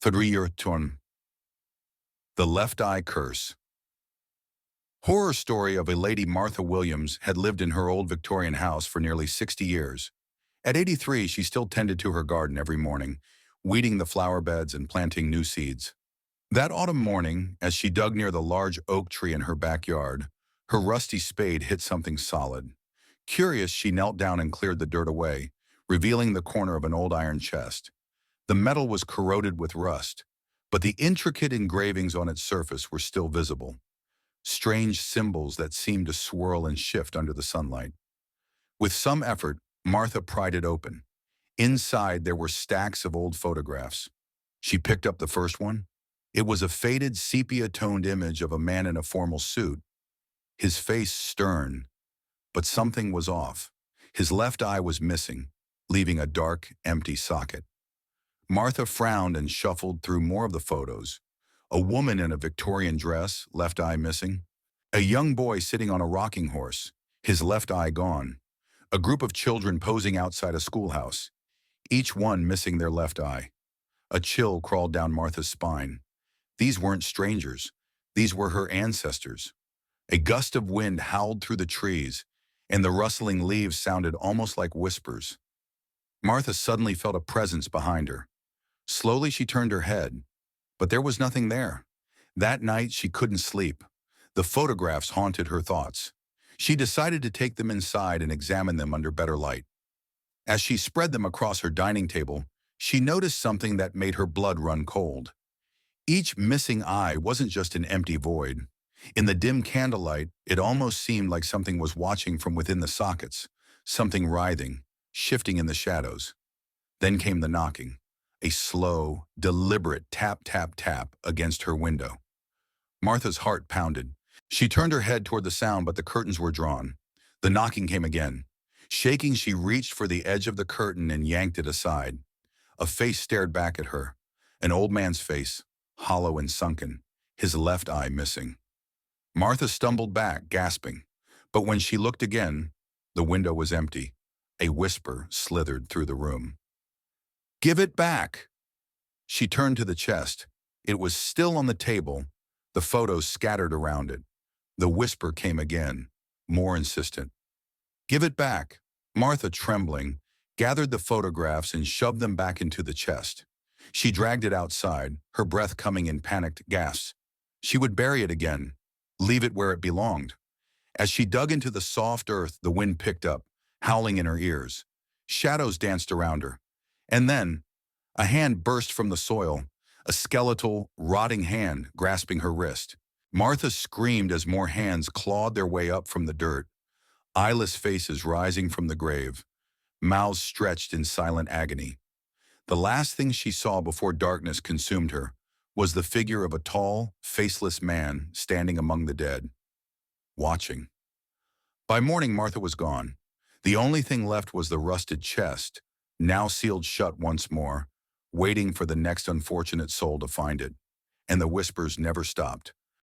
Ton. The Left Eye Curse. Horror story of a Lady Martha Williams had lived in her old Victorian house for nearly 60 years. At 83, she still tended to her garden every morning, weeding the flower beds and planting new seeds. That autumn morning, as she dug near the large oak tree in her backyard, her rusty spade hit something solid. Curious, she knelt down and cleared the dirt away, revealing the corner of an old iron chest. The metal was corroded with rust, but the intricate engravings on its surface were still visible. Strange symbols that seemed to swirl and shift under the sunlight. With some effort, Martha pried it open. Inside, there were stacks of old photographs. She picked up the first one. It was a faded, sepia-toned image of a man in a formal suit, his face stern, but something was off. His left eye was missing, leaving a dark, empty socket. Martha frowned and shuffled through more of the photos. A woman in a Victorian dress, left eye missing. A young boy sitting on a rocking horse, his left eye gone. A group of children posing outside a schoolhouse, each one missing their left eye. A chill crawled down Martha's spine. These weren't strangers. These were her ancestors. A gust of wind howled through the trees, and the rustling leaves sounded almost like whispers. Martha suddenly felt a presence behind her. Slowly she turned her head, but there was nothing there. That night she couldn't sleep. The photographs haunted her thoughts. She decided to take them inside and examine them under better light. As she spread them across her dining table, she noticed something that made her blood run cold. Each missing eye wasn't just an empty void. In the dim candlelight, it almost seemed like something was watching from within the sockets, something writhing, shifting in the shadows. Then came the knocking. A slow, deliberate tap, tap, tap against her window. Martha's heart pounded. She turned her head toward the sound, but the curtains were drawn. The knocking came again. Shaking, she reached for the edge of the curtain and yanked it aside. A face stared back at her. An old man's face, hollow and sunken, his left eye missing. Martha stumbled back, gasping. But when she looked again, the window was empty. A whisper slithered through the room. "Give it back!" She turned to the chest. It was still on the table, the photos scattered around it. The whisper came again, more insistent. "Give it back." Martha, trembling, gathered the photographs and shoved them back into the chest. She dragged it outside, her breath coming in panicked gasps. She would bury it again, leave it where it belonged. As she dug into the soft earth, the wind picked up, howling in her ears. Shadows danced around her. And then, a hand burst from the soil, a skeletal, rotting hand grasping her wrist. Martha screamed as more hands clawed their way up from the dirt, eyeless faces rising from the grave, mouths stretched in silent agony. The last thing she saw before darkness consumed her was the figure of a tall, faceless man standing among the dead, watching. By morning, Martha was gone. The only thing left was the rusted chest, now sealed shut once more, waiting for the next unfortunate soul to find it. And the whispers never stopped.